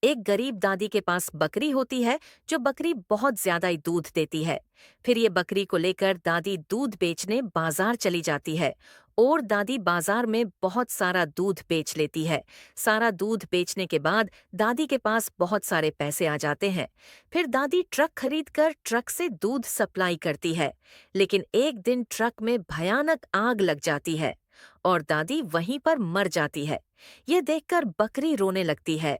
एक गरीब दादी के पास बकरी होती है जो बकरी बहुत ज्यादा ही दूध देती है। फिर ये बकरी को लेकर दादी दूध बेचने बाजार चली जाती है और दादी बाजार में बहुत सारा दूध बेच लेती है। सारा दूध बेचने के बाद दादी के पास बहुत सारे पैसे आ जाते हैं। फिर दादी ट्रक खरीद कर ट्रक से दूध सप्लाई करती है। लेकिन एक दिन ट्रक में भयानक आग लग जाती है और दादी वहीं पर मर जाती है। ये देखकर बकरी रोने लगती है